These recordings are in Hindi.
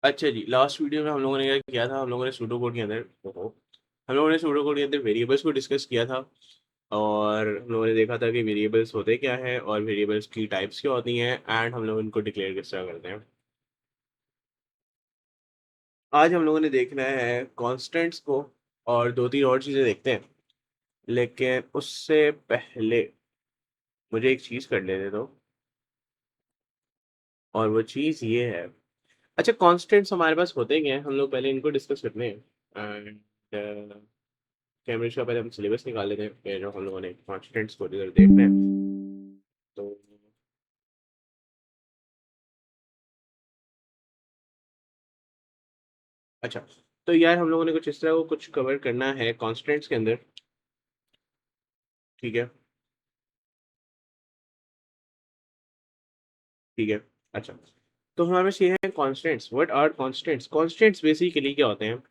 अच्छा जी, लास्ट वीडियो में हम लोगों ने क्या किया था, हम लोगों ने सूडो कोड के अंदर हम लोगों ने सूडो कोड के अंदर वेरिएबल्स को डिस्कस किया था। और हम लोगों ने देखा था कि वेरिएबल्स होते क्या हैं और वेरिएबल्स की टाइप्स क्या होती हैं एंड हम लोग इनको डिक्लेयर किस तरह करते हैं। आज हम लोगों ने देखना है कॉन्स्टेंट्स को और 2-3 और चीज़ें देखते हैं। लेकिन उससे पहले मुझे एक चीज़ कर लेने दो और वो चीज़ ये है। अच्छा, कॉन्स्टेंट्स हमारे पास होते क्या हैं? हम लोग पहले इनको डिस्कस करते हैं एंड कैम्ब्रिज का पहले हम सिलेबस निकाल लेते हैं, फिर हम लोगों ने कॉन्स्टेंट्स को इधर देखना है। तो अच्छा, तो यार हम लोगों ने कुछ इस तरह को कुछ कवर करना है कॉन्स्टेंट्स के अंदर, ठीक है? ठीक है। अच्छा, तो हमारे पास ये है constants. What are constants? Constants basically क्या होते हैं?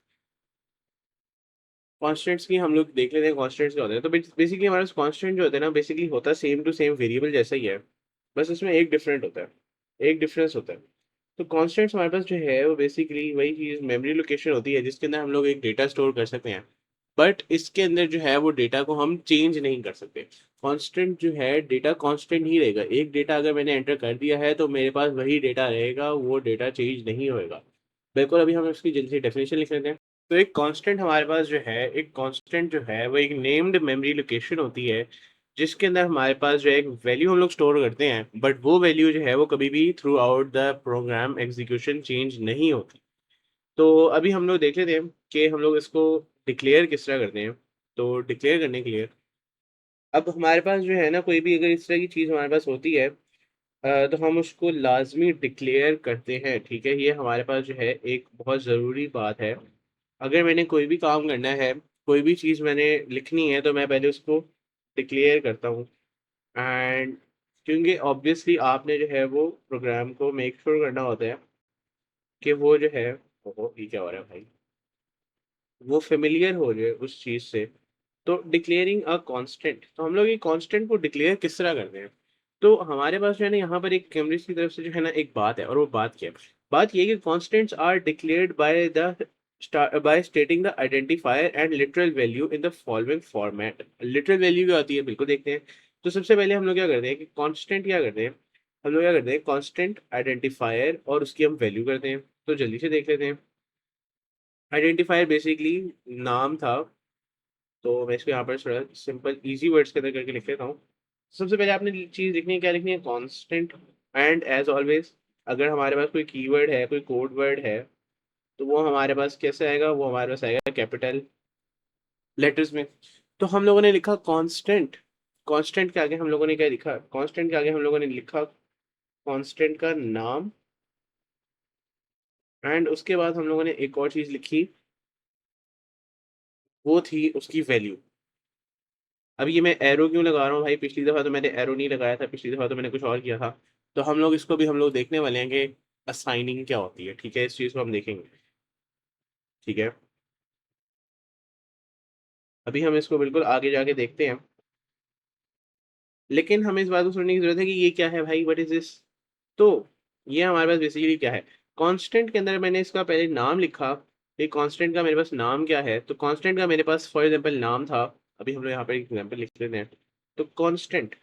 कॉन्स्टेंट्स की हम लोग देख लेते हैं कॉन्स्टेंट्स क्या होते हैं। तो बेसिकली हमारे पास कॉन्स्टेंट जो होता है ना, बेसिकली होता है सेम टू सेम वेरिएबल जैसा ही है, बस इसमें एक डिफरेंट होता है, एक डिफरेंस होता है। तो कॉन्स्टेंट्स हमारे पास जो है वो बेसिकली वही चीज़ मेमोरी लोकेशन होती है जिसके अंदर हम लोग एक डेटा स्टोर कर सकते हैं। बट इसके अंदर जो है वो डेटा को हम चेंज नहीं कर सकते। कांस्टेंट जो है डेटा कांस्टेंट ही रहेगा। एक डेटा अगर मैंने एंटर कर दिया है तो मेरे पास वही डेटा रहेगा, वो डेटा चेंज नहीं होएगा। बिल्कुल, अभी हम इसकी जल्दी से डेफिनेशन लिख लेते हैं। तो एक कांस्टेंट हमारे पास जो है, एक कांस्टेंट जो है वो एक नेम्ड मेमोरी लोकेशन होती है जिसके अंदर हमारे पास जो है एक वैल्यू हम लोग स्टोर करते हैं, बट वो वैल्यू जो है वो कभी भी through out the program execution change नहीं होती। तो अभी हम लोग देख लेते हैं कि हम लोग इसको डिक्लेयर किस तरह करते हैं। तो डिक्लेयर करने के लिए अब हमारे पास जो है ना, कोई भी अगर इस तरह की चीज़ हमारे पास होती है तो हम उसको लाजमी डिक्लेयर करते हैं, ठीक है? ये हमारे पास जो है एक बहुत ज़रूरी बात है। अगर मैंने कोई भी काम करना है, कोई भी चीज़ मैंने लिखनी है, तो मैं पहले उसको डिक्लेयर करता हूँ। एंड क्योंकि ऑब्वियसली आपने जो है वो प्रोग्राम को मेक श्योर करना होता है कि वो जो है, ओहो ये क्या हो रहा है भाई, वो फेमिलियर हो जाए उस चीज़ से। तो डिक्लेयरिंग अ कांस्टेंट, तो हम लोग ये कांस्टेंट को डिक्लेयर किस तरह करते हैं? तो हमारे पास जो है ना यहाँ पर एक कैमब्रिज की तरफ से जो है ना एक बात है, और वो बात क्या है? बात ये है कि constants are declared by the by stating the identifier and literal value in the following format. Literal value क्या होती है, बिल्कुल देखते हैं। तो सबसे पहले हम लोग क्या करते हैं कि कांस्टेंट क्या करते हैं, हम लोग क्या करते हैं कांस्टेंट आइडेंटिफायर और उसकी हम वैल्यू करते हैं। तो जल्दी से देख लेते हैं। आइडेंटिफायर बेसिकली नाम था, तो मैं इसको यहाँ पर थोड़ा सिंपल ईज़ी वर्ड्स के अंदर करके लिख लेता हूँ। सबसे पहले आपने चीज़ लिखनी है, क्या लिखनी है? कांस्टेंट। एंड एज़ ऑलवेज़ अगर हमारे पास कोई कीवर्ड है, कोई कोड वर्ड है, तो वो हमारे पास कैसे आएगा? वो हमारे पास आएगा कैपिटल लेटर्स में। तो हम लोगों ने लिखा कांस्टेंट। कांस्टेंट के आगे हम लोगों ने क्या लिखा? कांस्टेंट के आगे हम लोगों ने लिखा कांस्टेंट का नाम। एंड उसके बाद हम लोगों ने एक और चीज़ लिखी, वो थी उसकी वैल्यू। अब ये मैं एरो क्यों लगा रहा हूँ भाई? पिछली दफ़ा तो मैंने एरो नहीं लगाया था, पिछली दफ़ा तो मैंने कुछ और किया था। तो हम लोग इसको भी हम लोग देखने वाले हैं कि असाइनिंग क्या होती है, ठीक है? इस चीज़ को हम देखेंगे, ठीक है? अभी हम इसको बिल्कुल आगे जाके देखते हैं, लेकिन हमें इस बात को समझने की ज़रूरत है कि ये क्या है भाई? What is this? तो ये हमारे पास बेसिकली क्या है? कांस्टेंट के अंदर मैंने इसका पहले नाम लिखा, ये कांस्टेंट का मेरे पास नाम क्या है? तो कांस्टेंट का मेरे पास फॉर एग्ज़ाम्पल नाम था। अभी हम लोग यहाँ पे एक एग्ज़ाम्पल लिख लेते हैं। तो कांस्टेंट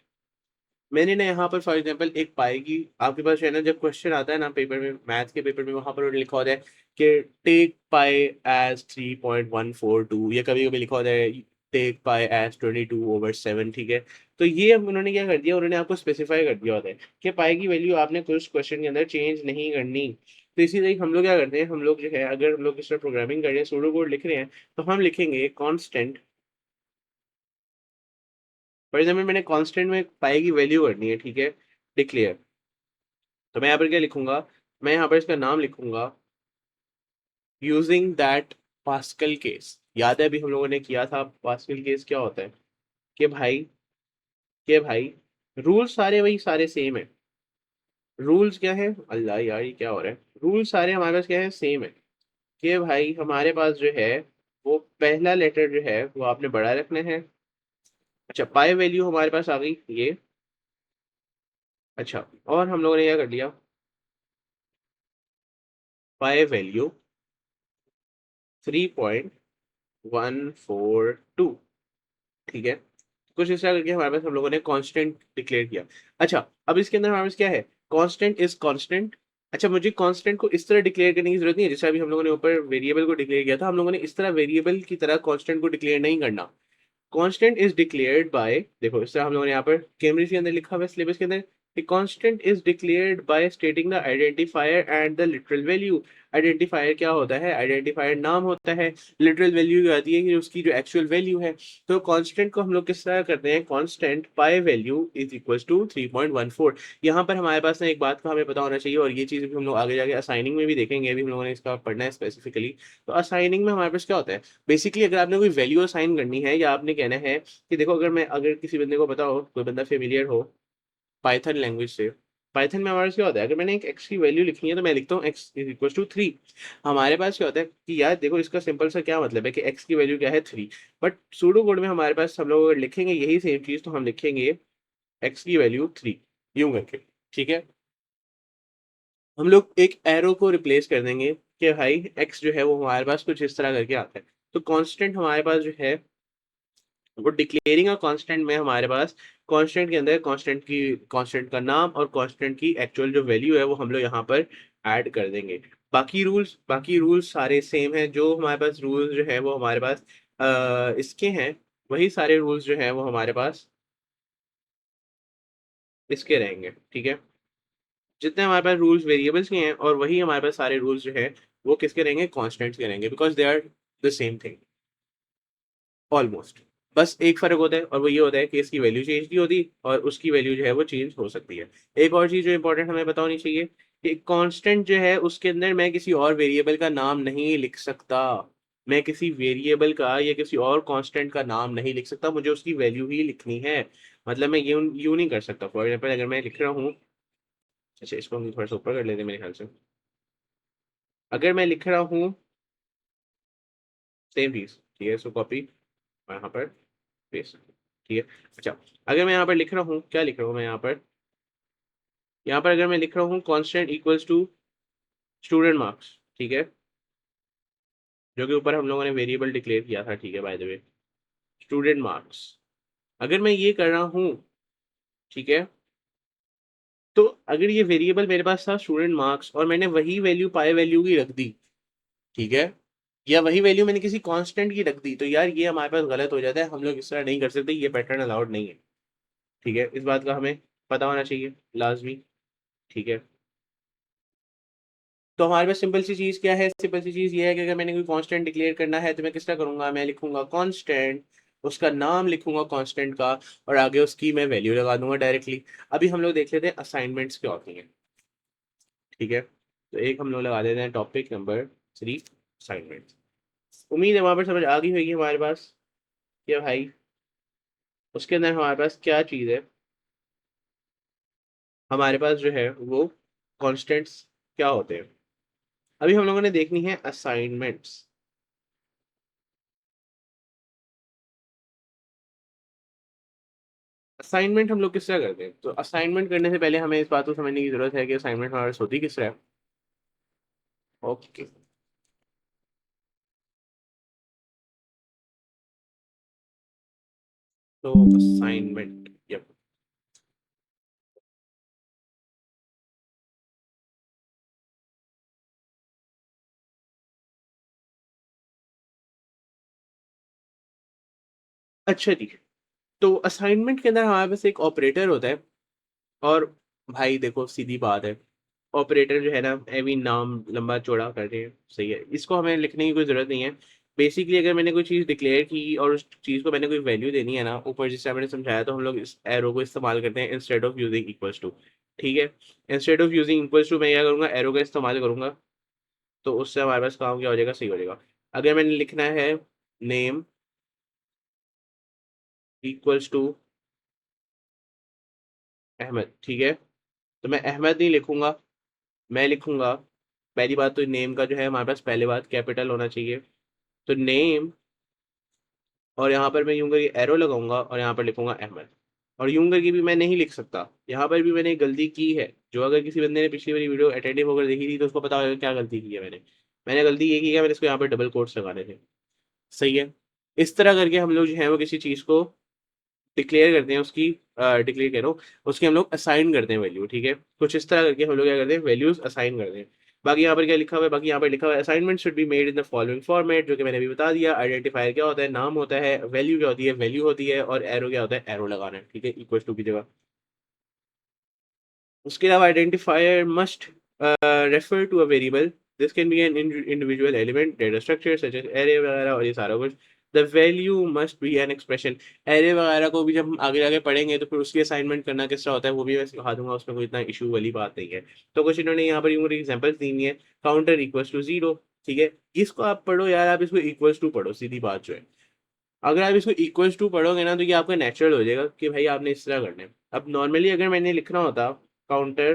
मैंने ना यहाँ पर फॉर एग्जांपल एक पाएगी, आपके पास है ना, जब क्वेश्चन आता है ना पेपर में, मैथ्स के पेपर में, वहाँ पर लिखा होता है कि टेक पाई एज 3.142, या कभी कभी लिखा होता है टेक पाई एज 22/7, ठीक है? तो ये अब उन्होंने क्या कर दिया, उन्होंने आपको स्पेसिफाई कर दिया होता है कि पाई की वैल्यू आपने कुछ क्वेश्चन के अंदर चेंज नहीं करनी। तो इसी तरह हम लोग क्या करते हैं, हम लोग जो है अगर हम लोग इस तरह प्रोग्रामिंग कर रहे हैं, सूडो कोड लिख रहे हैं, तो हम लिखेंगे कॉन्स्टेंट। फॉर एग्जाम्पल मैंने कॉन्स्टेंट में पाई की वैल्यू करनी है, ठीक है? डिक्लेयर। तो मैं यहाँ पर क्या लिखूंगा? मैं यहाँ पर इसका नाम लिखूंगा यूजिंग दैट पास्कल केस। याद है अभी हम लोगों ने किया था पास्कल केस क्या होता है? कि भाई, कि भाई रूल्स सारे वही सारे सेम है। रूल्स क्या है? अल्लाह यार ये क्या हो रहा है? रूल्स सारे हमारे पास क्या है? सेम है। कि भाई हमारे पास जो है वो पहला लेटर जो है वो आपने बड़ा रखना है। अच्छा, पाई वैल्यू हमारे पास आ गई ये। अच्छा, और हम लोगों ने क्या कर लिया? पाई वैल्यू 3.142, ठीक है। कुछ इस तरह करके हमारे पास हम लोगों ने कांस्टेंट डिक्लेयर किया। अच्छा, अब इसके अंदर हमारे पास क्या है, कांस्टेंट इज कांस्टेंट। अच्छा, मुझे कांस्टेंट को इस तरह डिक्लेयर करने की जरूरत नहीं है जैसे अभी हम लोगों ने ऊपर वेरिएबल को डिक्लेयर किया था, हम लोगों ने इस तरह वेरिएबल की तरह कांस्टेंट को डिक्लेयर नहीं करना। कांस्टेंट इज डिक्लेयर्ड बाय, देखो इस तरह हम लोगों ने यहाँ पर कैम्ब्रिज के अंदर लिखा हुआ है सिलेबस के अंदर, constant is declared by stating the identifier and the literal value. Identifier क्या होता है, आइडेंटिफायर नाम होता है, लिटरल वैल्यू आती है कि उसकी जो एक्चुअल वैल्यू है। तो कांस्टेंट को हम लोग किस तरह करते हैं, constant pi value is equal to 3.14। यहाँ पर हमारे पास ना एक बात का हमें पता होना चाहिए, और ये चीज़ भी हम लोग आगे जाके असाइनिंग में भी देखेंगे, अभी हम लोगों ने इसका पढ़ना है स्पेसिफिकली। तो असाइनिंग में हमारे पास क्या होता है, बेसिकली अगर आपने कोई वैल्यू असाइन करनी है या आपने कहना है कि देखो, अगर किसी बंदे को पता हो, कोई बंदा फेमिलियर हो पाइथन लैंग्वेज से, पाइथन में हमारे पास क्या होता है, अगर मैंने एक एक्स की वैल्यू लिखनी है तो मैं लिखता हूँ एक्स इज इक्वल टू 3। हमारे पास क्या होता है कि यार देखो, इसका सिंपल सा क्या मतलब है कि एक्स की वैल्यू क्या है, 3। बट सूडो कोड में हमारे पास हम लोग अगर लिखेंगे यही सेम चीज, तो हम लिखेंगे एक्स की वैल्यू 3 यूं करके, ठीक है। हम लोग एक एरो को रिप्लेस कर देंगे कि भाई एक्स जो है वो हमारे पास कुछ इस तरह करके आता है। तो कांस्टेंट हमारे पास जो है वो डिक्लेयरिंग अ कांस्टेंट में हमारे पास कांस्टेंट के अंदर कांस्टेंट का नाम और कांस्टेंट की एक्चुअल जो वैल्यू है वो हम लोग यहाँ पर ऐड कर देंगे। बाकी रूल्स सारे सेम हैं, जो हमारे पास रूल्स जो है वो हमारे पास इसके हैं, वही सारे रूल्स जो है वो हमारे पास इसके रहेंगे, ठीक है। जितने हमारे पास रूल्स वेरिएबल्स के हैं, और वही हमारे पास सारे रूल्स जो है वो किसके रहेंगे, कॉन्स्टेंट्स के रहेंगे, because they are the same thing almost. बस एक फर्क होता है, और वो ये होता है कि इसकी वैल्यू चेंज नहीं होती और उसकी वैल्यू जो है वो चेंज हो सकती है। एक और चीज़ जो इंपॉर्टेंट हमें पता होनी चाहिए कि कांस्टेंट जो है उसके अंदर मैं किसी और वेरिएबल का नाम नहीं लिख सकता। मैं किसी वेरिएबल का या किसी और कांस्टेंट का नाम नहीं लिख सकता, मुझे उसकी वैल्यू ही लिखनी है। मतलब मैं यूं नहीं कर सकता। फॉर एग्जाम्पल अगर मैं लिख रहा हूँ, अच्छा इसको हम थोड़ा सा ऊपर कर लेते हैं मेरे ख्याल से। अगर मैं लिख रहा हूँ सेम चीज़, ठीक है, इसको कॉपी और यहाँ पर पेस्ट, ठीक है। अच्छा, अगर मैं यहाँ पर लिख रहा हूँ, क्या लिख रहा हूँ मैं यहाँ पर अगर मैं लिख रहा हूँ constant equals to student marks, ठीक है, जो कि ऊपर हम लोगों ने वेरिएबल डिक्लेयर किया था, ठीक है, by the way, student marks. अगर मैं ये कर रहा हूँ, ठीक है, तो अगर ये वेरिएबल मेरे पास था स्टूडेंट मार्क्स और मैंने वही वैल्यू पाई वैल्यू की रख दी, ठीक है, या वही वैल्यू मैंने किसी कांस्टेंट की रख दी, तो यार ये हमारे पास गलत हो जाता है, हम लोग इस तरह नहीं कर सकते, ये पैटर्न अलाउड नहीं है, ठीक है। इस बात का हमें पता होना चाहिए लाजमी, ठीक है। तो हमारे पास सिंपल सी चीज़ क्या है, सिंपल सी चीज़ ये है कि अगर मैंने कोई कांस्टेंट डिक्लेयर करना है तो मैं किस तरह करूंगा, मैं लिखूंगा कांस्टेंट, उसका नाम लिखूंगा कांस्टेंट का, और आगे उसकी मैं वैल्यू लगा दूंगा डायरेक्टली। अभी हम लोग देख लेते हैं असाइनमेंट्स क्या होती हैं, ठीक है। तो एक हम लोग लगा देते हैं टॉपिक नंबर 3, असाइनमेंट। उम्मीद है वहां पर समझ आ गई होगी हमारे पास कि भाई उसके अंदर हमारे पास क्या चीज़ है, हमारे पास जो है वो कॉन्स्टेंट्स क्या होते हैं। अभी हम लोगों ने देखनी है असाइनमेंट्स। असाइनमेंट हम लोग किस तरह करते हैं, तो असाइनमेंट करने से पहले हमें इस बात को समझने की जरूरत है कि असाइनमेंट हमारे पास होती किस तरह है। ओके, तो असाइनमेंट, यप। अच्छा जी, तो असाइनमेंट के अंदर हमारे पास एक ऑपरेटर होता है, और भाई देखो सीधी बात है, ऑपरेटर जो है ना, एवी नाम लंबा चौड़ा करते हैं, सही है, इसको हमें लिखने की कोई ज़रूरत नहीं है। बेसिकली अगर मैंने कोई चीज़ डिक्लेयर की और उस चीज़ को मैंने कोई वैल्यू देनी है ना, ऊपर जिससे मैंने समझाया, तो हम लोग इस एरो को इस्तेमाल करते हैं instead of using equals to, ठीक है। Instead of using equals to मैं क्या करूँगा, एरो का इस्तेमाल करूँगा, तो उससे हमारे पास काम क्या हो जाएगा, सही हो जाएगा। अगर मैंने लिखना है नेम इक्वल्स टू अहमद, ठीक है, तो मैं अहमद नहीं लिखूंगा, मैं लिखूंगा, पहली बात तो नेम का जो है हमारे पास पहले बात कैपिटल होना चाहिए, तो नेम, और यहाँ पर मैं यूं करके एरो लगाऊंगा और यहाँ पर लिखूंगा अहमद, और यूं करके भी मैं नहीं लिख सकता। यहाँ पर भी मैंने एक गलती की है, जो अगर किसी बंदे ने पिछली वाली वीडियो अटेंटिव होकर देखी थी तो उसको पता होगा क्या गलती की है मैंने। मैंने गलती ये की है, मैंने इसको यहाँ पर डबल कोट्स लगाने थे। सही है। इस तरह करके हम लोग जो है वो किसी चीज़ को डिक्लेयर करते हैं, उसकी डिक्लेयर कह रहा हूँ, उसकी हम लोग असाइन करते हैं वैल्यू। ठीक है, कुछ इस तरह करके हम लोग क्या करते हैं, वैल्यूज असाइन करते हैं। बाकी यहाँ पर क्या लिखा हुआ है, बाकी यहाँ पर लिखा हुआ है assignment should be made in the following format, जो कि मैंने अभी बता दिया। आइडेंटिफायर क्या होता है, नाम होता है। वैल्यू क्या होती है, वैल्यू होती है। और एरो क्या होता है, एरो लगाना है। ठीक है, इक्वल टू की जगह। उसके अलावा identifier must refer to a variable. This can be an individual element, data structure such as array वगैरह, और ये सारा कुछ। The value must be an expression. Array वगैरह को भी जब हम आगे आगे पढ़ेंगे तो फिर उसकी असाइनमेंट करना किस तरह होता है वो भी मैं सिखा दूंगा, उसमें कोई इतना इशू वाली बात नहीं है। तो कुछ इन्होंने यहाँ पर यूं एग्जाम्पल्स दी हुई है। Counter equals to zero. ठीक है, इसको आप पढ़ो यार, आप इसको इक्वल्स टू पढ़ो, सीधी बात जो है। अगर आप इसको इक्वल्स टू पढ़ोगे ना तो ये आपका नेचुरल हो जाएगा कि भाई आपने इस तरह करना है। अब नॉर्मली अगर मैंने लिखना होता काउंटर,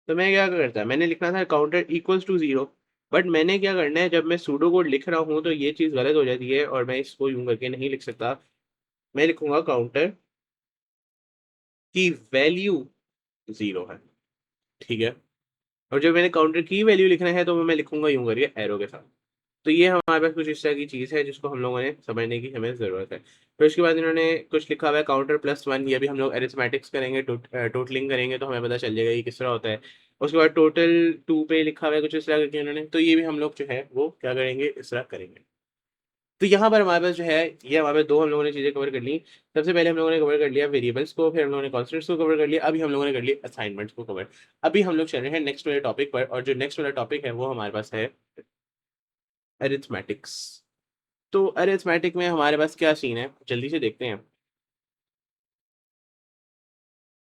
तो मैं क्या करता, मैंने लिखना था counter equals to zero. But मैंने क्या करना है, जब मैं सूडो कोड लिख रहा हूँ तो ये चीज़ गलत हो जाती है और मैं इसको यूं करके नहीं लिख सकता। मैं लिखूंगा काउंटर की वैल्यू जीरो है। ठीक है, और जब मैंने काउंटर की वैल्यू लिखना है तो मैं लिखूंगा यूं करके एरो के साथ। तो ये हमारे पास कुछ इस तरह की चीज़ है जिसको हम लोगों ने समझने की हमें ज़रूरत है। फिर उसके बाद इन्होंने कुछ लिखा हुआ है काउंटर प्लस वन। ये भी हम लोग एरिथमेटिक्स करेंगे, टोटलिंग करेंगे तो हमें पता चल जाएगा ये किस तरह होता है। उसके बाद टोटल टू पे लिखा हुआ है कुछ इस तरह करके इन्होंने, तो ये भी हम लोग जो है वो क्या करेंगे, इस तरह करेंगे। तो यहाँ पर हमारे पास जो है, ये हमारे पास दो हम लोगों ने चीज़ें कवर कर ली। सबसे पहले हम लोगों ने कवर कर लिया वेरिएबल्स को, फिर हम लोगों ने कॉन्स्टेंट्स को कवर कर लिया, अभी हम लोगों ने कर लिया असाइनमेंट्स को कवर। अभी हम लोग चल रहे हैं नेक्स्ट वाले टॉपिक पर, और जो नेक्स्ट वाला टॉपिक है वो हमारे पास है अरिथमेटिक्स। तो अरिथमेटिक में हमारे पास क्या सीन है, जल्दी से देखते हैं।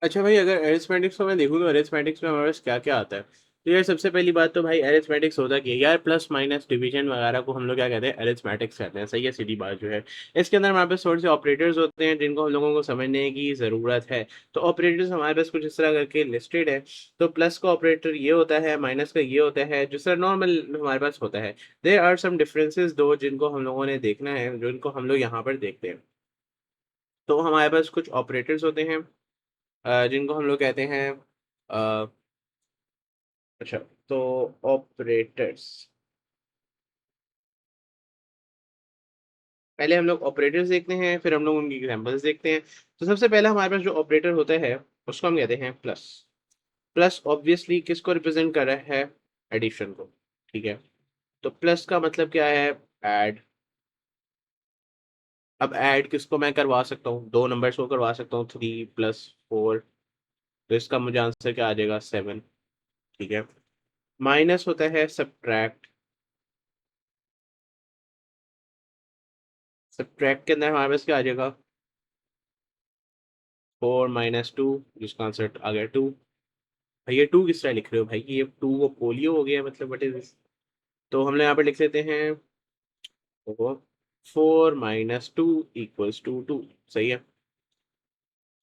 अच्छा भाई, अगर अरिथमेटिक्स को मैं देखूँ तो अरिथमेटिक्स में हमारे पास क्या क्या आता है। तो यार सबसे पहली बात तो भाई अरिथमेटिक्स होता क्या है यार, प्लस माइनस डिवीजन वगैरह को हम लोग क्या कहते हैं, अरिथमेटिक्स कहते हैं। सही है, सीधी बात जो है। इसके अंदर हमारे पास थोड़े से ऑपरेटर्स होते हैं जिनको हम लोगों को समझने की ज़रूरत है। तो ऑपरेटर्स हमारे पास कुछ इस तरह करके लिस्टेड है। तो प्लस का ऑपरेटर ये होता है, माइनस का ये होता है, जिस तरह नॉर्मल हमारे पास होता है। देयर आर सम डिफरेंसेस दो जिनको हम लोगों ने देखना है, जिनको हम लोग यहाँ पर देखते हैं। तो हमारे पास कुछ ऑपरेटर्स होते हैं जिनको हम लोग कहते हैं अ, अच्छा, तो ऑपरेटर्स, पहले हम लोग ऑपरेटर्स देखते हैं, फिर हम लोग उनकी एग्जांपल्स देखते हैं। तो सबसे पहला हमारे पास जो ऑपरेटर होता है उसको हम कहते हैं प्लस। प्लस ऑब्वियसली किसको रिप्रेजेंट कर रहा है, एडिशन को। ठीक है, तो प्लस का मतलब क्या है, ऐड। अब ऐड किसको मैं करवा सकता हूँ, दो नंबर्स को करवा सकता हूँ, 3 + 4। तो इसका मुझे आंसर क्या आ जाएगा, 7। ठीक है, माइनस होता है सब्ट्रैक्ट। सब्ट्रैक्ट के अंदर हमारे पास क्या आ जाएगा, 4 - 2, जिसका आंसर आ गया 2। भाई ये 2 किस तरह लिख रहे हो भाई, ये 2 वो पोलियो हो गया मतलब, व्हाट इज दिस। तो हम लोग यहाँ पे लिख लेते हैं 4 - 2 = 2। सही है,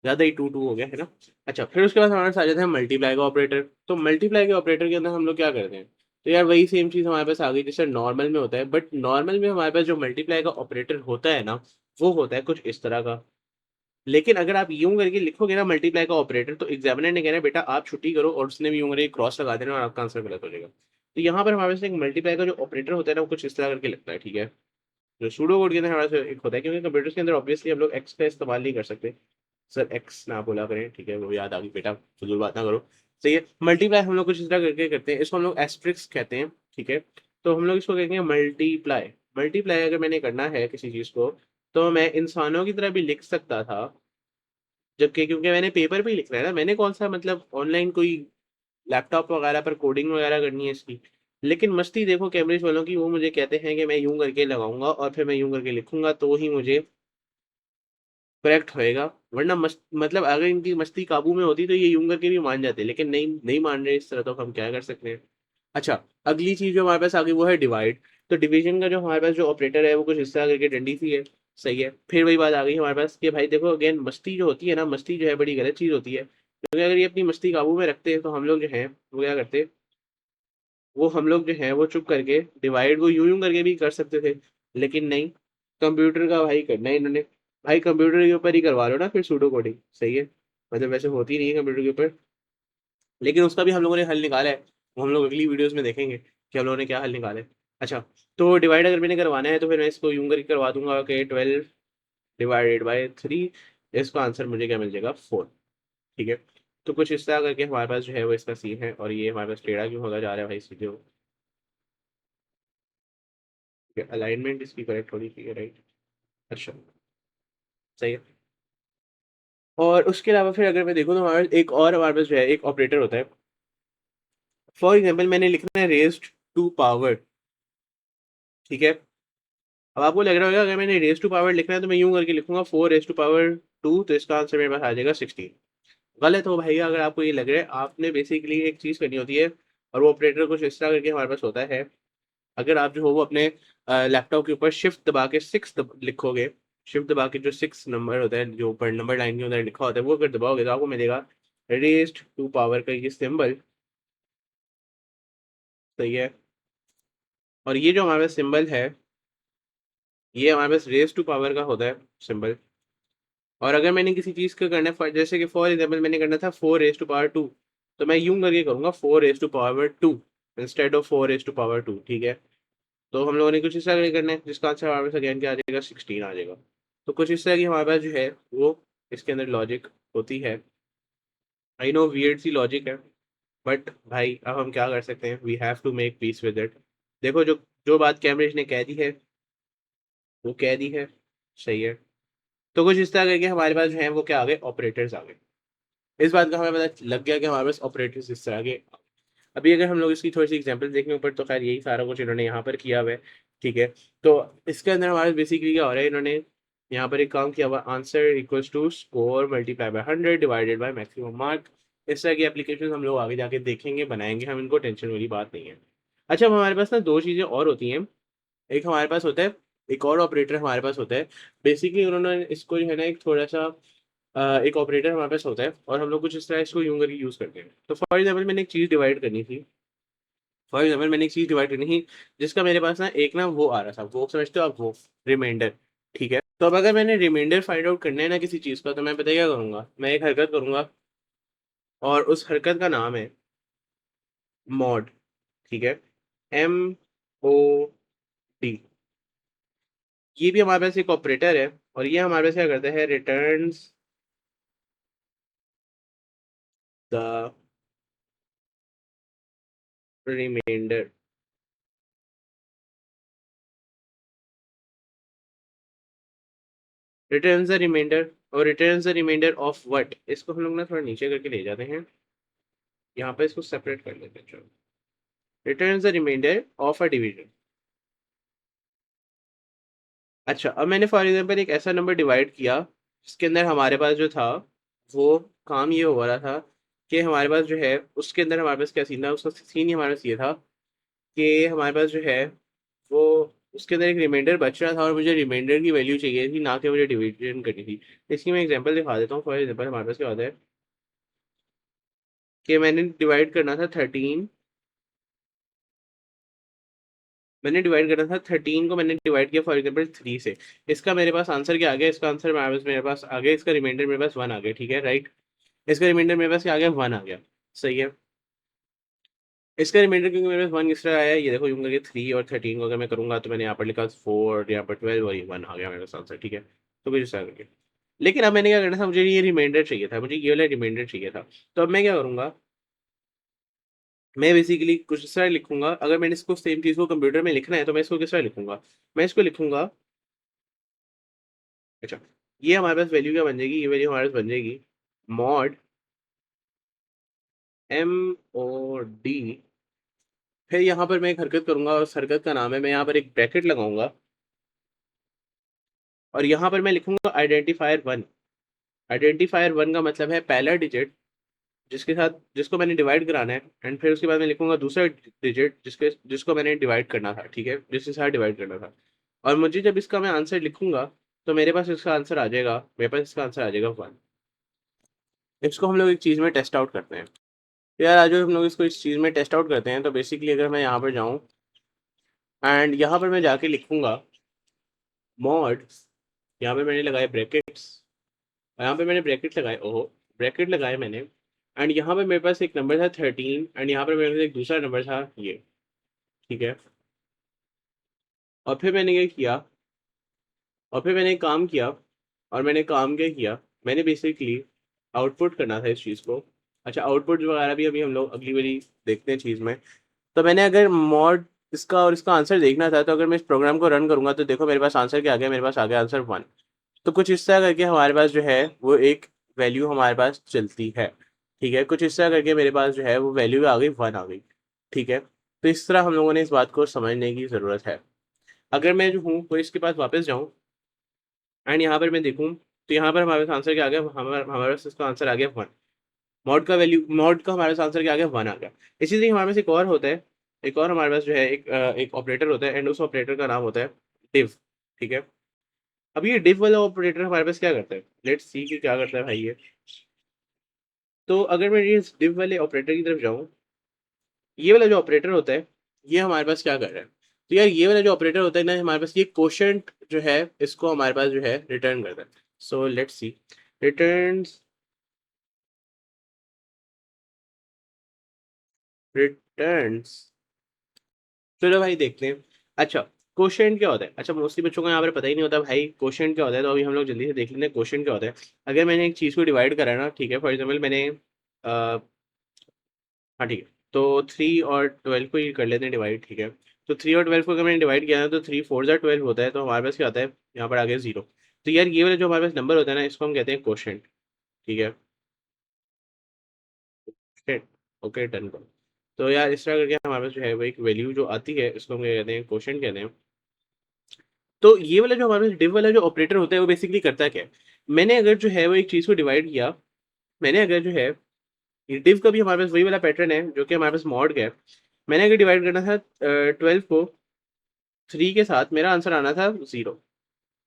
ज्यादा ही 2 2 हो गया है ना। अच्छा, फिर उसके बाद हमारे पास आ जाता है मल्टीप्लाई का ऑपरेटर। तो मल्टीप्लाई के ऑपरेटर के अंदर हम लोग क्या करते हैं, तो यार वही सेम चीज हमारे पास आ गई जैसे नॉर्मल में होता है। बट नॉर्मल में हमारे पास जो मल्टीप्लाई का ऑपरेटर होता है ना, वो होता है कुछ इस तरह का। लेकिन अगर आप यूं करके लिखोगे ना मल्टीप्लाई का ऑपरेटर, तो एग्जामिनर ने कहना है बेटा आप छुट्टी करो, और उसने भी यूं करके क्रॉस लगा देना और आपका आंसर गलत हो जाएगा। तो यहाँ पर हमारे पास एक मल्टीप्लाई का जो ऑपरेटर होता है ना, वो कुछ इस तरह करके लगता है। ठीक है, जो सूडो कोड के अंदर हमारे पास एक होता है, क्योंकि कंप्यूटर्स के अंदर ऑब्वियसली हम लोग एक्स का इस्तेमाल नहीं कर सकते। सर एक्स ना बोला करें, ठीक है, वो याद आ गई बेटा, फजूल बात ना करो। सही है, मल्टीप्लाई हम लोग कुछ इस तरह करके करते हैं, इसको हम लोग एस्ट्रिक्स कहते हैं। ठीक है, तो हम लोग इसको कहेंगे मल्टीप्लाई। मल्टीप्लाई अगर मैंने करना है किसी चीज़ को, तो मैं इंसानों की तरह भी लिख सकता था, जबकि क्योंकि मैंने पेपर पे ही लिखना है ना, मैंने कौन सा मतलब ऑनलाइन कोई लैपटॉप वगैरह पर कोडिंग वगैरह करनी है इसकी। लेकिन मस्ती देखो कैम्ब्रिज वालों की, वो मुझे कहते हैं कि मैं यूं करके लगाऊंगा और फिर मैं यूं करके लिखूंगा तो ही मुझे करेक्ट होएगा। वरना मतलब अगर इनकी मस्ती काबू में होती तो ये यूं करके भी मान जाते, लेकिन नहीं, नहीं मान रहे इस तरह, तो हम क्या कर सकते हैं। अच्छा, अगली चीज जो हमारे पास आ गई वो है डिवाइड। तो डिवीजन का जो हमारे पास जो ऑपरेटर है वो कुछ इस तरह करके डंडी सी है। सही है, फिर वही बात आ गई हमारे पास कि भाई देखो अगेन मस्ती जो होती है ना, मस्ती जो है बड़ी गलत चीज होती है, क्योंकि अगर ये अपनी मस्ती काबू में रखते हैं तो हम लोग जो है वो क्या करते, वो हम लोग जो है वो चुप करके डिवाइड को यूं यूं करके भी कर सकते थे। लेकिन नहीं, कंप्यूटर का भाई करना है इन्होंने। भाई कंप्यूटर के ऊपर ही करवा लो ना फिर सूडो कोडिंग, सही है। मतलब वैसे होती नहीं है कंप्यूटर के ऊपर, लेकिन उसका भी हम लोगों ने हल निकाला है, वो हम लोग अगली वीडियोस में देखेंगे कि हम लोगों ने क्या हल निकाला है। अच्छा, तो डिवाइड अगर मैंने करवाना है तो फिर मैं इसको यूं करके करवा दूंगा कि 12 / 3, इसका आंसर मुझे क्या मिल जाएगा, 4। ठीक है, तो कुछ इस तरह करके हमारे पास जो है वो इसका सीन है, और ये हमारे पास टेढ़ा क्यों होता जा रहा है भाई सीधे हो। अलाइनमेंट इसकी करेक्ट होनी चाहिए, राइट। अच्छा, सही है। और उसके अलावा फिर अगर मैं देखूँ तो हमारे एक और हमारे पास जो है एक ऑपरेटर होता है। फॉर एग्जाम्पल मैंने लिखना है रेस्ड टू पावर, ठीक है। अब आपको लग रहा होगा अगर मैंने रेस टू पावर लिखना है तो मैं यूं करके लिखूंगा 4 रेस टू पावर 2, तो इसका आंसर मेरे पास आ जाएगा 16। गलत हो भाई, अगर आपको ये लग रहा है, आपने बेसिकली एक चीज़ करनी होती है, और वो ऑपरेटर कुछ इस तरह करके हमारे पास होता है। अगर आप जो हो वो अपने लैपटॉप के ऊपर शिफ्ट दबा के 6 लिखोगे, शिफ्ट दबा के जो 6 नंबर होता है जो ऊपर नंबर लाइन के अंदर लिखा होता है, वो अगर दबाओगे तो आपको मिलेगा रेस्ड टू पावर का ये सिंबल, सही है। और ये जो हमारे पास सिंबल है, ये हमारे पास रेस टू पावर का होता है सिंबल। और अगर मैंने किसी चीज़ का करना है, जैसे कि फॉर एग्जाम्पल मैंने करना था 4 रेस टू पावर 2, तो मैं यूं करके करूँगा 4 raise to power 2 instead of 4 raise to power 2, ठीक है। तो हम लोगों ने कुछ इस तरह का करना है जिसका आंसर हमारे पास अगेन क्या आ जाएगा, 16 आ जाएगा। तो कुछ इस तरह की हमारे पास जो है वो इसके अंदर लॉजिक होती है। आई नो वियर्ड सी लॉजिक है, बट भाई अब हम क्या कर सकते हैं, we have to make peace with it. देखो जो जो बात कैम्ब्रिज ने कह दी है वो कह दी है, सही है। तो कुछ इस तरह करके हमारे पास जो है वो क्या आ गए, ऑपरेटर्स आ गए। इस बात का हमें पता लग गया कि हमारे पास ऑपरेटर्स इस तरह के। अभी अगर हम लोग इसकी थोड़ी सी एग्जांपल देखें ऊपर, तो खैर यही सारा कुछ इन्होंने यहाँ पर किया हुआ है, ठीक है। तो इसके अंदर हमारे बेसिकली क्या हो रहा है, इन्होंने यहाँ पर एक काम किया हुआ, answer equals to score multiply by 100 divided by maximum mark. इस तरह की एप्लीकेशन हम लोग आगे जाके देखेंगे, बनाएंगे हम, इनको टेंशन वाली बात नहीं है। अच्छा, अब हमारे पास ना दो चीज़ें और होती हैं। एक हमारे पास होता है, एक और ऑपरेटर हमारे पास होता है। बेसिकली उन्होंने इसको जो है ना एक थोड़ा सा एक ऑपरेटर हमारे पास होता है, और हम लोग कुछ इस तरह इसको यूं करके यूज़ करते हैं। तो फॉर एग्जाम्पल मैंने एक चीज़ डिवाइड करनी थी, फॉर एग्जाम्पल मैंने एक चीज़ डिवाइड करनी थी जिसका मेरे पास ना एक ना वो आ रहा था, वो समझते हो आप, वो रिमाइंडर, ठीक है। तो अब अगर मैंने रिमाइंडर फाइंड आउट करना है ना किसी चीज़ का, तो मैं पता क्या करूँगा, मैं एक हरकत करूँगा, और उस हरकत का नाम है मॉड, ठीक है, MOD। ये भी हमारे पास एक ऑपरेटर है, और ये हमारे पास क्या करता है, returns the reminder. Returns the reminder, और returns the reminder of what, इसको हम लोग ना थोड़ा नीचे करके ले जाते हैं, यहाँ पे इसको सेपरेट कर लेते हैं, चलो। Returns the reminder of a division. अच्छा, अब मैंने फॉर एग्जांपल एक ऐसा नंबर डिवाइड किया जिसके अंदर हमारे पास जो था वो काम ये हो रहा था कि हमारे पास जो है उसके अंदर हमारे पास क्या सीन था, उसका सीन ही हमारे पास ये था कि हमारे पास जो है वो उसके अंदर एक रिमाइंडर बच रहा था, और मुझे रिमाइंडर की वैल्यू चाहिए थी, ना कि मुझे डिवीजन करनी थी। इसकी मैं एग्जांपल दिखा देता हूँ। फॉर एग्जांपल हमारे पास क्या होता है कि मैंने डिवाइड करना था 13, मैंने डिवाइड करना था 13 को, मैंने डिवाइड किया फॉर एग्जांपल 3 से। इसका मेरे पास आंसर क्या आ गया, इसका आंसर मेरे पास आ गया, इसका रिमाइंडर मेरे पास 1 आ गया, ठीक है, राइट। इसका रिमाइंडर मेरे पास क्या आ गया, 1 आ गया, सही है। इसका रिमाइंडर क्योंकि मेरे पास 1 किस तरह आया, ये देखो यूं करके 3 और 13 को अगर मैं करूंगा तो मैंने यहाँ पर लिखा 4, यहाँ पर 12, और ये 1 आ गया मेरे पास आंसर, ठीक है। तो कुछ इस तरह करके, लेकिन अब मैंने क्या करना था, मुझे ये रिमाइंडर चाहिए था, मुझे ये वाला रिमाइंडर चाहिए था। तो अब मैं क्या करूंगा, मैं बेसिकली कुछ इस तरह लिखूंगा। अगर मैंने इसको सेम चीज़ को कंप्यूटर में लिखना है तो मैं इसको किस तरह लिखूंगा, मैं इसको लिखूंगा। अच्छा, ये हमारे पास वैल्यू क्या बन जाएगी, ये वैल्यू हमारे पास बन जाएगी मॉड MOD। फिर यहाँ पर मैं एक हरकत करूंगा, और उस हरकत का नाम है, मैं यहाँ पर एक ब्रैकेट लगाऊंगा, और यहाँ पर मैं लिखूंगा आइडेंटिफायर 1। आइडेंटिफायर 1 का मतलब है पहला डिजिट जिसके साथ जिसको मैंने डिवाइड कराना है, एंड फिर उसके बाद मैं लिखूंगा दूसरा डिजिट जिसको मैंने डिवाइड करना था, ठीक है, जिसके साथ डिवाइड करना था। और मुझे जब इसका मैं आंसर लिखूंगा तो मेरे पास इसका आंसर आ जाएगा, मेरे पास इसका आंसर आ जाएगा 1। इसको हम लोग एक चीज़ में टेस्ट आउट करते हैं। तो यार आज हम लोग इसको इस चीज़ में टेस्ट आउट करते हैं। तो बेसिकली अगर मैं यहाँ पर जाऊँ एंड यहाँ पर मैं जाके लिखूंगा मॉड यहाँ पे मैंने लगाए ब्रैकेट्स, यहाँ पे मैंने ब्रैकेट लगाए, ओहो, ब्रैकेट लगाए मैंने, एंड यहाँ पे मेरे पास एक नंबर था 13, एंड यहाँ पे मेरे पास एक दूसरा नंबर था ये, ठीक है। और फिर मैंने क्या किया, और फिर मैंने एक काम किया, और मैंने काम क्या किया, मैंने बेसिकली आउटपुट करना था इस चीज़ को। अच्छा, आउटपुट वगैरह भी अभी हम लोग अगली बारी देखते हैं चीज़ में। तो मैंने अगर मॉड इसका और इसका आंसर देखना था, तो अगर मैं इस प्रोग्राम को रन करूंगा तो देखो मेरे पास आंसर क्या आ गया, मेरे पास आ गया आंसर 1। तो कुछ इस तरह करके हमारे पास जो है वो एक वैल्यू हमारे पास चलती है, ठीक है। कुछ इस तरह करके मेरे पास जो है वो वैल्यू आ गई 1 आ गई, ठीक है। तो इस तरह हम लोगों ने इस बात को समझने की ज़रूरत है। अगर मैं जो हूँ वो इसके पास वापस जाऊँ एंड यहाँ पर मैं देखूँ, तो यहाँ पर हमारे पास आंसर क्या आ गया, हमारे हमारे पास इसका आंसर आ गया 1। मॉड का वैल्यू, मॉड का हमारे पास आंसर क्या आ गया, 1 आ गया। इसी तरह हमारे पास एक और होता है, एक और हमारे पास जो है एक ऑपरेटर होता है, एंड उस ऑपरेटर का नाम होता है डिव, ठीक है। अब ये डिव वाला ऑपरेटर हमारे पास क्या करता है, लेट्स सी कि क्या करता है भाई ये। तो अगर मैं ये डिव वाले ऑपरेटर की तरफ जाऊँ, ये वाला जो ऑपरेटर होता है ये हमारे पास क्या कर रहा है, तो यार ये वाला जो ऑपरेटर होता है ना हमारे पास, ये कोशेंट जो है इसको हमारे पास जो है रिटर्न करता है। So let's see, returns, returns, चलो भाई देखते हैं। अच्छा, क्वोशिएंट क्या होता है, अच्छा मोस्टली बच्चों को यहाँ पर पता ही नहीं होता भाई क्वोशिएंट क्या होता है, तो अभी हम लोग जल्दी से देख लेते हैं क्वोशिएंट क्या होता है। अगर मैंने एक चीज़ को डिवाइड करा है ना, ठीक है, फॉर एग्जाम्पल मैंने हाँ ठीक है, तो 3 और 12 को ही कर लेते हैं डिवाइड, ठीक है। तो 3 और 12 को अगर मैंने डिवाइड किया ना, तो 3 4 ज़ा 12 होता है, तो हमारे पास क्या आता है, यहाँ पर आ गया 0। तो यार ये वाला जो हमारे पास नंबर होता है ना, इसको हम कहते हैं क्वोशिएंट, ठीक है। ओके डन करो। तो यार इस तरह करके हमारे पास जो है वो एक वैल्यू जो आती है, इसको हम क्या कहते हैं, क्वोशिएंट कहते हैं। तो ये वाला जो हमारे पास डिव वाला जो ऑपरेटर होता है वो बेसिकली करता क्या है, मैंने अगर जो है वो एक चीज़ को डिवाइड किया, मैंने अगर जो है ये डिव का भी हमारे पास वही वाला पैटर्न है जो कि हमारे पास मॉड का है। मैंने अगर डिवाइड करना था 12 को 3 के साथ, मेरा आंसर आना था 0।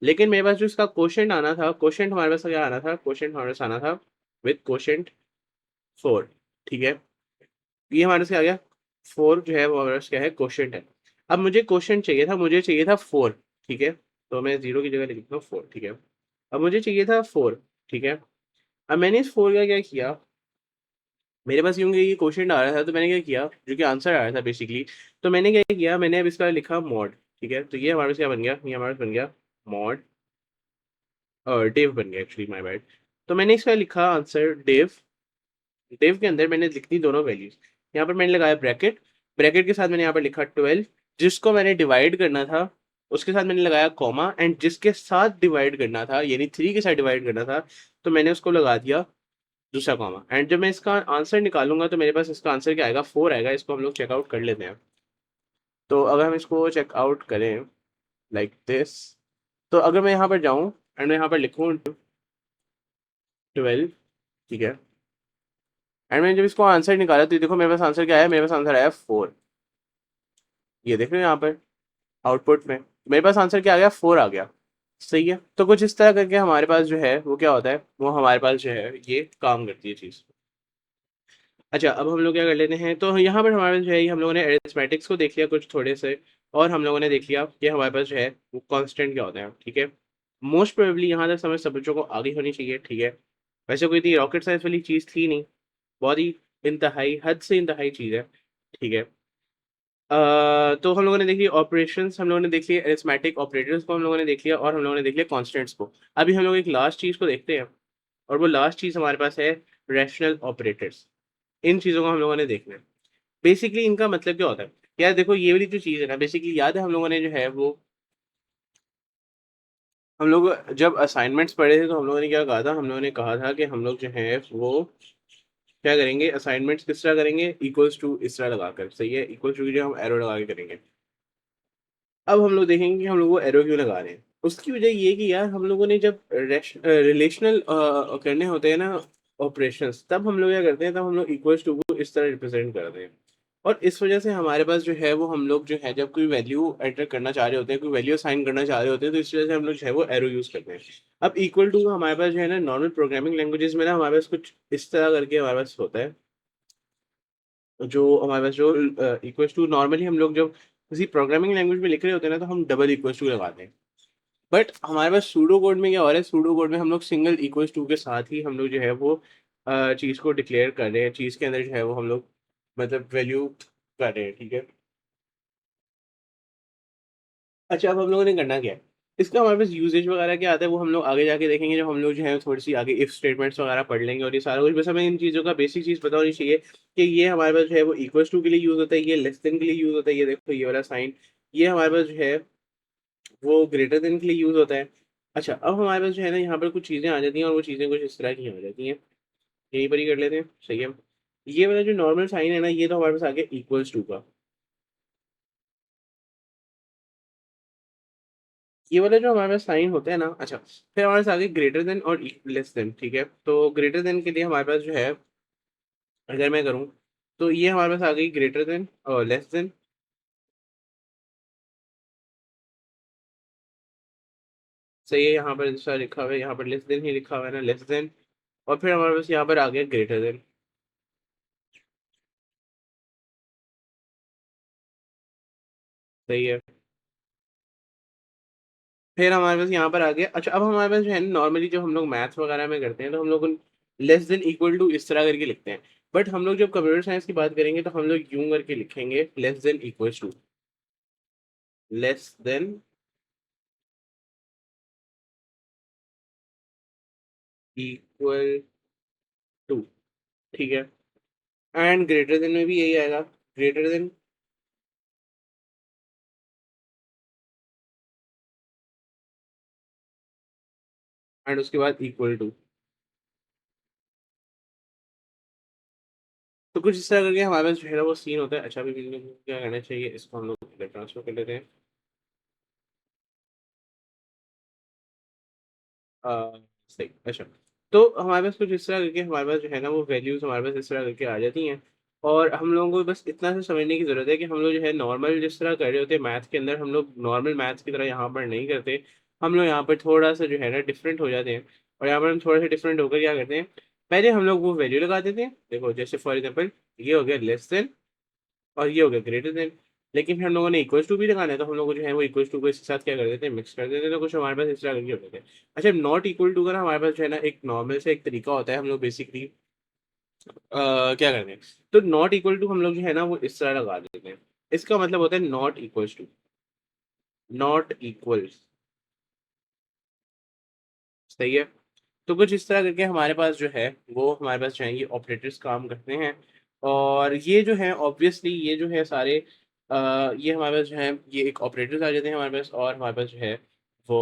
लेकिन मेरे पास जो इसका क्वोशिएंट आना था, क्वोशिएंट हमारे पास क्या आना था, क्वोशिएंट हमारे पास आना था विद क्वोशिएंट 4, ठीक है। ये हमारे पास क्या आ गया, 4 जो है वो हमारे पास क्या है, क्वोशिएंट है। अब मुझे क्वोशिएंट चाहिए था, मुझे चाहिए था 4, ठीक है। तो मैं 0 की जगह लिखता हूँ 4, ठीक है। अब मुझे चाहिए था 4, ठीक है। अब मैंने इस 4 का क्या किया, मेरे पास क्योंकि ये क्वेश्चन आ रहा था, तो मैंने क्या किया, जो कि आंसर आ रहा था बेसिकली, तो मैंने क्या किया, मैंने अब इसका लिखा मॉड, ठीक है। तो ये हमारे पास क्या बन गया, ये हमारे पास बन गया मॉड, और डिव बन गया, एक्चुअली माय बैड। तो मैंने इसका लिखा आंसर डिव, डिव के अंदर मैंने लिख दी दोनों वैल्यूज। यहाँ पर मैंने लगाया ब्रैकेट, ब्रैकेट के साथ मैंने यहाँ पर लिखा 12, जिसको मैंने डिवाइड करना था उसके साथ मैंने लगाया कॉमा, एंड जिसके साथ डिवाइड करना था यानी 3 के साथ डिवाइड करना था, तो मैंने उसको लगा दिया दूसरा कॉमा। एंड जब मैं इसका आंसर निकालूंगा तो मेरे पास इसका आंसर क्या आएगा, 4 आएगा। इसको हम लोग चेकआउट कर लेते हैं। तो अगर हम इसको चेकआउट करें लाइक दिस, तो अगर मैं यहाँ पर जाऊँ एंड मैं यहाँ पर लिखूँ 12, ठीक है, एंड मैंने जब इसको आंसर निकाला, तो देखो मेरे पास आंसर क्या आया, मेरे पास आंसर आया 4। ये देख रहे हो यहाँ पर आउटपुट में मेरे पास आंसर क्या आ गया, 4 आ गया, सही है। तो कुछ इस तरह करके हमारे पास जो है वो क्या होता है, वो हमारे पास जो है ये काम करती है चीज़। अच्छा, अब हम लोग क्या कर लेते हैं, तो यहाँ पर हमारे जो है हम लोगों ने एरिथमेटिक्स को देख लिया कुछ थोड़े से, और हम लोगों ने देख लिया कि हमारे पास जो है वो कांस्टेंट क्या होता है, ठीक है। मोस्ट प्रोबेबली यहाँ तक समझ सब बच्चों को आगे होनी चाहिए, ठीक है। वैसे कोई इतनी रॉकेट साइंस वाली चीज़ थी नहीं, बहुत ही इंतहाई हद से इंतहाई चीज़ है, ठीक है। तो हम लोगों ने देख लिया ऑपरेशंस, हम लोगों ने देख लिया एरिथमेटिक ऑपरेटर्स को हम लोगों ने देख लिया, और हम लोगों ने देख लिया कॉन्स्टेंट्स को। अभी हम लोग एक लास्ट चीज़ को देखते हैं, और वो लास्ट चीज़ हमारे पास है रैशनल ऑपरेटर्स। इन चीज़ों को हम लोगों ने देखना है। बेसिकली इनका मतलब क्या होता है, यार देखो ये वाली जो चीज़ है ना, बेसिकली याद है हम लोगों ने जो है वो, हम लोग जब असाइनमेंट्स पढ़े थे तो हम लोगों ने क्या कहा था, हम लोगों ने कहा था कि हम लोग जो है वो क्या करेंगे, असाइनमेंट्स किस तरह करेंगे, इक्वल्स टू इस तरह लगाकर, सही है, इक्वल्स टू की जगह हम एरो लगा के करेंगे। अब हम लोग देखेंगे कि हम लोग वो एरो क्यों लगा रहे हैं। उसकी वजह ये कि यार हम लोगों ने जब रिलेशनल करने होते हैं ना ऑपरेशंस, तब हम लोग क्या करते हैं, तब हम लोग इक्वल्स टू को इस तरह रिप्रेजेंट करते हैं। और इस वजह से हमारे पास जो है वो हम लोग जो है जब कोई वैल्यू एंटर करना चाह रहे होते हैं, कोई वैल्यू असाइन करना चाह रहे होते हैं, तो इस वजह से हम लोग जो है वो एरो यूज़ करते हैं। अब इक्वल टू हमारे पास जो है ना नॉर्मल प्रोग्रामिंग लैंग्वेजेस में ना हमारे पास कुछ इस तरह करके हमारे पास होता है, जो हमारे पास जो इक्वल्स टू, नॉर्मली हम लोग जब किसी प्रोग्रामिंग लैंग्वेज में लिख रहे होते हैं ना, तो हम डबल इक्वल्स टू लगाते हैं। बट हमारे पास सूडो कोड में क्या हो रहा है, सूडो कोड में हम लोग सिंगल इक्वल्स टू के साथ ही हम लोग जो है वो चीज़ को डिक्लेयर कर रहे हैं, चीज़ के अंदर जो है वो हम लोग मतलब वैल्यू कर रहे हैं, ठीक है। अच्छा, अब हम लोगों ने करना क्या है? इसका हमारे पास यूसेज वगैरह क्या आता है वो हम लोग आगे जाके देखेंगे, जब हम लोग जो है थोड़ी-सी आगे इफ स्टेटमेंट्स वगैरह पढ़ लेंगे और ये सारा कुछ। बस हमें इन चीज़ों का बेसिक चीज़ पता होनी चाहिए कि ये हमारे पास जो है वो इक्वल्स टू के लिए यूज़ होता है, ये लेस देन के लिए यूज़ होता है, ये देखो ये वाला साइन, ये हमारे पास जो है वो ग्रेटर देन के लिए यूज़ होता है। अच्छा, अब हमारे पास जो है ना यहाँ पर कुछ चीज़ें आ जाती हैं और वो चीज़ें कुछ इस तरह की आ जाती हैं। यहीं पर ही कर लेते हैं, सही है। ये वाला जो नॉर्मल साइन है ना, ये तो हमारे पास आ गया इक्वल्स टू का। ये वाला जो हमारे पास साइन होता है ना, अच्छा, फिर हमारे पास आ गया ग्रेटर देन और लेस देन, ठीक है। तो ग्रेटर देन के लिए हमारे पास जो है, अगर मैं करूँ, तो ये हमारे पास आ गई ग्रेटर देन और लेस देन, सही है। यहाँ पर ऐसा लिखा हुआ है, यहाँ पर लेस देन ही लिखा हुआ है ना, लेस देन। और फिर हमारे पास यहाँ पर आ गया ग्रेटर देन, सही है। फिर हमारे पास यहाँ पर आ गया, अच्छा, अब हमारे पास जो है नॉर्मली जब हम लोग मैथ्स वगैरह में करते हैं तो हम लोग लेस देन इक्वल टू इस तरह करके लिखते हैं। बट हम लोग जब कंप्यूटर साइंस की बात करेंगे तो हम लोग यूं करके लिखेंगे, less than equal to, less than equal to, ठीक है। एंड ग्रेटर देन में भी यही आएगा, ग्रेटर देन, एंड उसके बाद इक्वल टू। तो कुछ इस तरह करके हमारे पास जो है ना वो सीन होता है। अच्छा, अभी क्या करना चाहिए, इसको हम लोग ट्रांसफर कर लेते हैं। सही, अच्छा। तो हमारे पास कुछ इस तरह करके हमारे पास जो है ना वो वैल्यूज़ हमारे पास इस तरह करके आ जाती हैं। और हम लोगों को बस इतना सा समझने की ज़रूरत है कि हम लोग जो है नॉर्मल जिस तरह कर रहे होते हैं मैथ्स के अंदर, हम लोग नॉर्मल मैथ्स की तरह यहाँ पर नहीं करते। हम लोग यहाँ पर थोड़ा-सा जो है ना डिफरेंट हो जाते हैं। और यहाँ पर हम थोड़ा-सा डिफरेंट होकर क्या करते हैं, पहले हम लोग वो वैल्यू लगा देते हैं। देखो, जैसे फॉर एग्ज़ाम्पल ये हो गया लेस देन और ये हो गया ग्रेटर देन। लेकिन फिर हम लोगों ने इक्वल्स टू भी लगाना है, तो हम लोग जो है वो इक्वल्स टू को इसके साथ क्या कर देते हैं, मिक्स कर देते हैं। तो कुछ हमारे पास इस तरह करके होते थे। अच्छा, नॉट इक्वल टू का ना हमारे पास जो है ना एक नॉर्मल से एक तरीका होता है, हम लोग बेसिकली क्या करते हैं, तो नॉट इक्वल टू हम लोग जो है ना वो इस तरह लगा देते हैं। इसका मतलब होता है not equals to, not equals, सही है। तो कुछ इस तरह करके हमारे पास जो है वो हमारे पास जो है ये ऑपरेटर्स काम करते हैं। और ये जो है ऑब्वियसली ये जो है सारे ये हमारे पास जो है ये एक ऑपरेटर्स आ जाते हैं हमारे पास। और हमारे पास जो है वो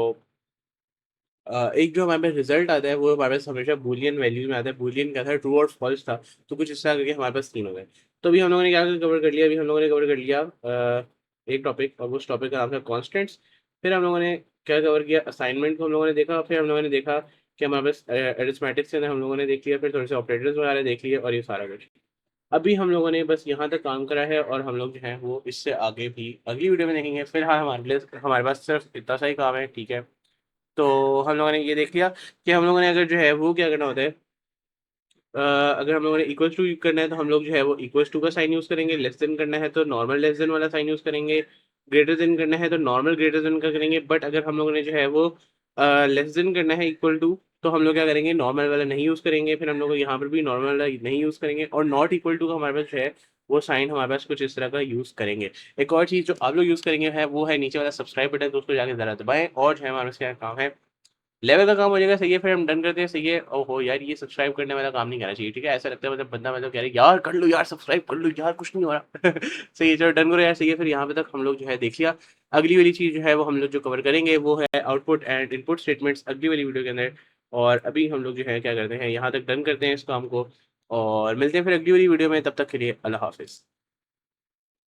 एक जो हमारे पास रिजल्ट आता है वो हमारे पास हमेशा बूलियन वैल्यूज में आता है। बूलियन क्या था, ट्रू और फॉल्स था। तो कुछ इस तरह करके हमारे पास तीन हो गए। तो अभी हम लोगों ने क्या कवर कर लिया, अभी हम लोगों ने कवर कर लिया एक टॉपिक, और उस टॉपिक का नाम था कॉन्स्टेंट्स। फिर हम लोगों ने क्या कवर किया, असाइनमेंट को हम लोगों ने देखा। फिर हम लोगों ने देखा कि हमारे पास एरिथमेटिक्स से हम लोगों ने देख लिया। फिर थोड़े से ऑपरेटर्स वगैरह देख लिए और ये सारा कुछ। अभी हम लोगों ने बस यहाँ तक काम करा है और हम लोग जो है वो इससे आगे भी अगली वीडियो में देखेंगे। फिलहाल हमारे पास सिर्फ इतना सा ही काम है, ठीक है। तो हम लोगों ने ये देख लिया कि हम लोगों ने अगर जो है वो क्या करना होता है, अगर हम लोगों ने इक्वल्स टू करना है तो हम लोग जो है वो इक्वल्स टू का साइन यूज़ करेंगे। लेस देन करना है तो नॉर्मल लेस देन वाला साइन यूज़ करेंगे। ग्रेटर देन करना है तो नॉर्मल ग्रेटर देन का करेंगे। बट अगर हम लोगों ने जो है वो लेस देन करना है इक्वल टू, तो हम लोग क्या करेंगे, नॉर्मल वाला नहीं यूज़ करेंगे। फिर हम लोग यहाँ पर भी नॉर्मल वाला नहीं यूज़ करेंगे। और नॉट इक्वल टू का हमारे पास जो है वो साइन हमारे पास कुछ इस तरह का यूज़ करेंगे। एक और चीज़ जो आप लोग यूज़ करेंगे है वो है नीचे वाला सब्सक्राइब बटन, तो उसको जाके ज़रा दबाएं। और जो है हमारे पास क्या काम है, लेवल का काम हो जाएगा, सही है। फिर हम डन करते हैं, सही है। ओहो यार, ये सब्सक्राइब करने वाला काम नहीं करना चाहिए, ठीक है। ऐसा लगता है मतलब बंदा मतलब कह रहे यार कर लो यार, सब्सक्राइब कर लो यार, कुछ नहीं हो रहा। सही है, चलो डन करो यार, सही है। फिर यहाँ पे तक हम लोग जो है देख लिया। अगली वाली चीज़ जो है वो हम लोग जो कवर करेंगे वो है आउटपुट एंड इनपुट स्टेटमेंट्स अगली वाली वीडियो के अंदर। और अभी हम लोग जो है क्या करते हैं, यहाँ तक डन करते हैं इस काम को। और मिलते हैं फिर अगली वाली वीडियो में, तब तक के लिए अल्लाह हाफिज़।